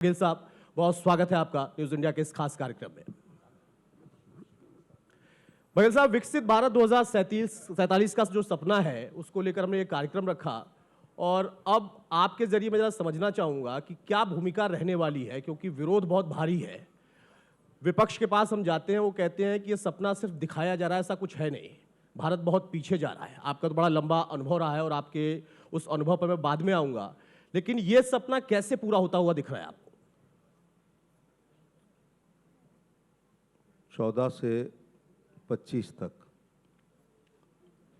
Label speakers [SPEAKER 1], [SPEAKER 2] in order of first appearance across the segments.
[SPEAKER 1] गिल साहब, बहुत स्वागत है आपका न्यूज इंडिया के इस खास कार्यक्रम में। बघेल साहब, विकसित भारत 2047 का जो सपना है उसको लेकर हमने ये कार्यक्रम रखा और अब आपके जरिए मैं जरा समझना चाहूंगा कि क्या भूमिका रहने वाली है, क्योंकि विरोध बहुत भारी है। विपक्ष के पास हम जाते हैं, वो कहते हैं कि ये सपना सिर्फ दिखाया जा रहा है, ऐसा कुछ है नहीं। भारत बहुत पीछे जा रहा है। आपका तो बड़ा लंबा अनुभव रहा है और आपके उस अनुभव पर मैं बाद में आऊंगा, लेकिन ये सपना कैसे पूरा होता हुआ दिख रहा है आपको?
[SPEAKER 2] 14 से 25 तक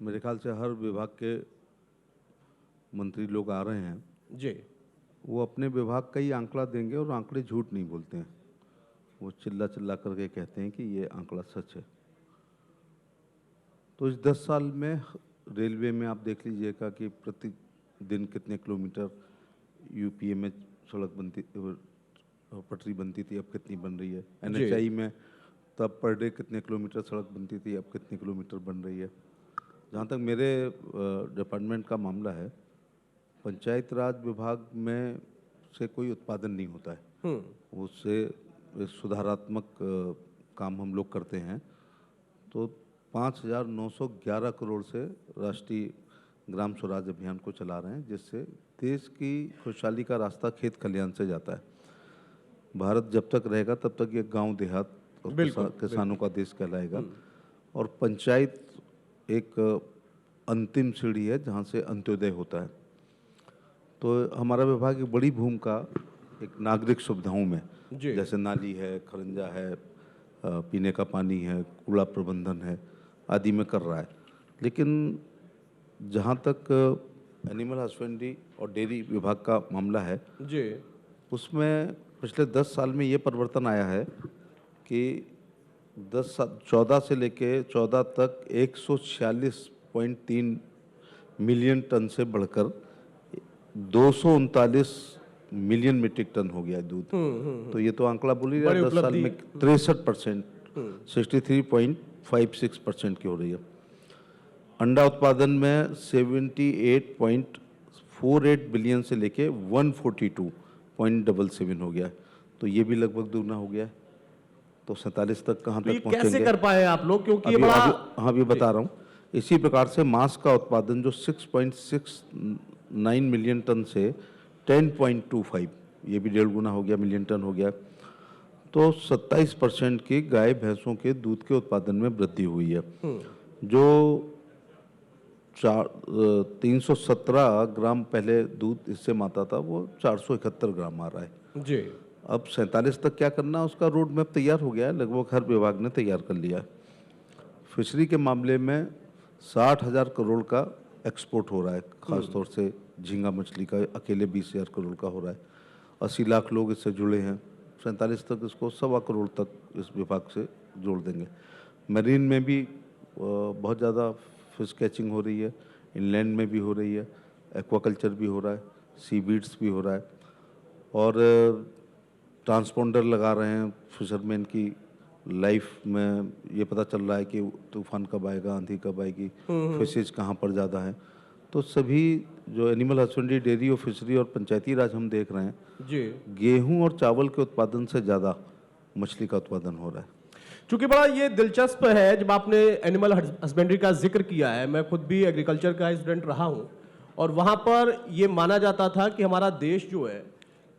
[SPEAKER 2] मेरे ख्याल से हर विभाग के मंत्री लोग आ रहे हैं
[SPEAKER 1] जी।
[SPEAKER 2] वो अपने विभाग का ही आंकड़ा देंगे और आंकड़े झूठ नहीं बोलते हैं। वो चिल्ला चिल्ला करके कहते हैं कि ये आंकड़ा सच है। तो इस 10 साल में रेलवे में आप देख लीजिएगा कि प्रतिदिन कितने किलोमीटर यूपीए में सड़क बनती, पटरी बनती थी, अब कितनी बन रही है। एनएचआई में तब पर डे कितने किलोमीटर सड़क बनती थी, अब कितने किलोमीटर बन रही है। जहाँ तक मेरे डिपार्टमेंट का मामला है, पंचायत राज विभाग में से कोई उत्पादन नहीं होता है। उससे सुधारात्मक काम हम लोग करते हैं। तो 5,911 करोड़ से राष्ट्रीय ग्राम स्वराज अभियान को चला रहे हैं, जिससे देश की खुशहाली का रास्ता खेत खलिहान से जाता है। भारत जब तक रहेगा तब तक ये गांव देहात और किसानों का देश कहलाएगा। और पंचायत एक अंतिम सीढ़ी है जहां से अंत्योदय होता है। तो हमारा विभाग की बड़ी भूमिका एक नागरिक सुविधाओं में, जैसे नाली है, खरंजा है, पीने का पानी है, कूड़ा प्रबंधन है, आदि में कर रहा है। लेकिन जहाँ तक एनिमल हस्बेंड्री और डेयरी विभाग का मामला है
[SPEAKER 1] जी,
[SPEAKER 2] उसमें पिछले 10 साल में ये परिवर्तन आया है कि 14 से लेके 14 तक 146.3 मिलियन टन से बढ़कर 239 मिलियन मीट्रिक टन हो गया है दूध। तो ये तो आंकड़ा बोल ही रहा है, 10 साल में 63%, 63.56% की हो रही है। अंडा उत्पादन में 78.48 बिलियन से लेके 142.77 हो गया है। तो ये भी लगभग दुगना हो गया है। तो 47 तक कहाँ तक पहुँचेंगे?
[SPEAKER 1] कैसे कर पाए आप लोग, क्योंकि
[SPEAKER 2] अभी बता रहा हूँ। इसी प्रकार से मांस का उत्पादन जो 6.69 मिलियन टन से 10.25, ये भी 1.5 गुना हो गया, मिलियन टन हो गया। तो 27% की गाय भैंसों के दूध के उत्पादन में वृद्धि हुई है। जो 317 ग्राम पहले दूध इससे माता था, वो 471 ग्राम आ रहा है
[SPEAKER 1] जी।
[SPEAKER 2] अब 47 तक क्या करना, उसका रोड मैप तैयार हो गया है, लगभग हर विभाग ने तैयार कर लिया है। फिशरी के मामले में 60,000 करोड़ का एक्सपोर्ट हो रहा है, खासतौर से झींगा मछली का अकेले 20,000 करोड़ का हो रहा है। 80 लाख लोग इससे जुड़े हैं। 47 तक इसको 1.25 करोड़ तक इस विभाग से जोड़ देंगे। मरीन में भी बहुत ज़्यादा फिश कैचिंग हो रही है, इनलैंड में भी हो रही है, एक्वाकल्चर भी हो रहा है, सी बीड्स भी हो रहा है, और ट्रांसपोंडर लगा रहे हैं फिशरमैन की लाइफ में। ये पता चल रहा है कि तूफान कब आएगा, आंधी कब आएगी, फिशेज कहाँ पर ज़्यादा है। तो सभी जो एनिमल हस्बेंड्री, डेयरी और फिशरी और पंचायती राज हम देख रहे हैं
[SPEAKER 1] जी,
[SPEAKER 2] गेहूं और चावल के उत्पादन से ज़्यादा मछली का उत्पादन हो रहा है।
[SPEAKER 1] चूंकि बड़ा ये दिलचस्प है, जब आपने एनिमल हस्बेंड्री का जिक्र किया है, मैं खुद भी एग्रीकल्चर का स्टूडेंट रहा हूं और वहां पर ये माना जाता था कि हमारा देश जो है,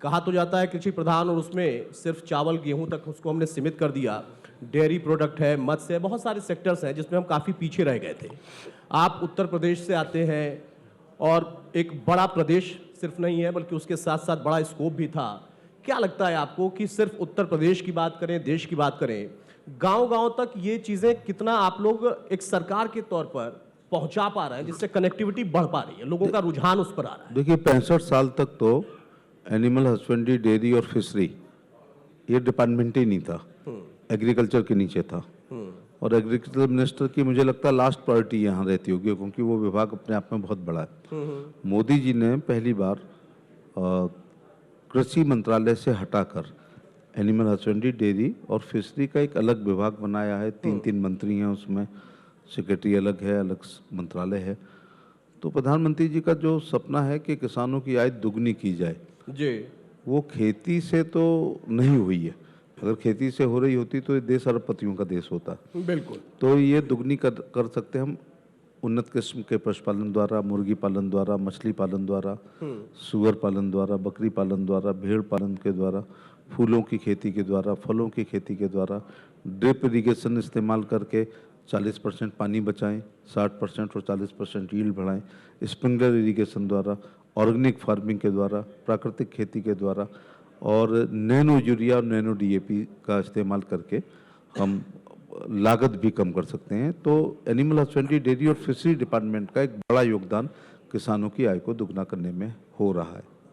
[SPEAKER 1] कहा तो जाता है कृषि प्रधान, और उसमें सिर्फ चावल गेहूं तक उसको हमने सीमित कर दिया। डेयरी प्रोडक्ट है, मत्स्य है, बहुत सारे सेक्टर्स हैं जिसमें हम काफ़ी पीछे रह गए थे। आप उत्तर प्रदेश से आते हैं और एक बड़ा प्रदेश सिर्फ नहीं है बल्कि उसके साथ साथ बड़ा स्कोप भी था। क्या लगता है आपको कि सिर्फ उत्तर प्रदेश की बात करें, देश की बात करें, गांव-गांव तक ये चीज़ें कितना आप लोग एक सरकार के तौर पर पहुंचा पा रहे हैं, जिससे कनेक्टिविटी बढ़ पा रही है, लोगों का रुझान उस पर आ रहा है?
[SPEAKER 2] देखिए, 65 साल तक तो एनिमल हस्बेंड्री, डेयरी और फिशरी ये डिपार्टमेंट ही नहीं था, एग्रीकल्चर के नीचे था। और एग्रीकल्चर मिनिस्टर की मुझे लगता है लास्ट प्रायोरिटी यहाँ रहती होगी, क्योंकि वो विभाग अपने आप में बहुत बड़ा है। मोदी जी ने पहली बार कृषि मंत्रालय से हटाकर एनिमल हस्बेंड्री, डेयरी और फिशरी का एक अलग विभाग बनाया है। 3 मंत्री हैं उसमें, सेक्रेटरी अलग है, अलग मंत्रालय है। तो प्रधानमंत्री जी का जो सपना है कि किसानों की आय दुगनी की जाए,
[SPEAKER 1] जी,
[SPEAKER 2] वो खेती से तो नहीं हुई है। अगर खेती से हो रही होती तो ये देश अरबपतियों का देश होता।
[SPEAKER 1] बिल्कुल।
[SPEAKER 2] तो ये दुगनी कर सकते हम उन्नत किस्म के पशुपालन द्वारा, मुर्गी पालन द्वारा, मछली पालन द्वारा, सुअर पालन द्वारा, बकरी पालन द्वारा, भेड़ पालन के द्वारा, फूलों की खेती के द्वारा, फलों की खेती के द्वारा, ड्रिप इरिगेशन इस्तेमाल करके 40% पानी बचाएं, 60% और 40% यील्ड बढ़ाएं, स्प्रिंकलर इरिगेशन द्वारा, ऑर्गेनिक फार्मिंग के द्वारा, प्राकृतिक खेती के द्वारा और नैनो यूरिया और नैनो डीएपी का इस्तेमाल करके हम लागत भी कम कर सकते हैं। तो एनिमल हस्बेंड्री, डेयरी और फिशरी डिपार्टमेंट का एक बड़ा योगदान किसानों की आय को दुगना करने में हो रहा है।